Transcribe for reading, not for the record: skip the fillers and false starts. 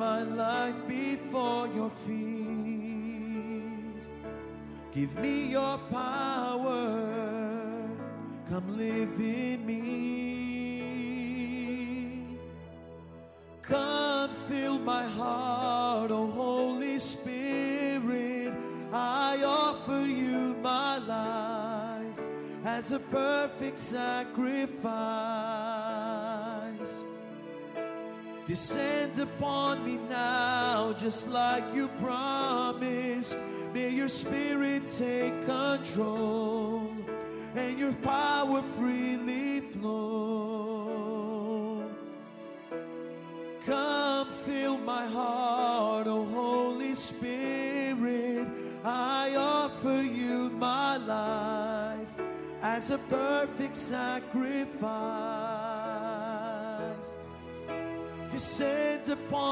my life before your feet. Give me your power, come live in me. Come fill my heart, oh Holy Spirit. I offer you my life as a perfect sacrifice. Descend upon me now, just like you promised. May your Spirit take control and your power freely flow. Come fill my heart, oh Holy Spirit. I offer you my life as a perfect sacrifice. Descend upon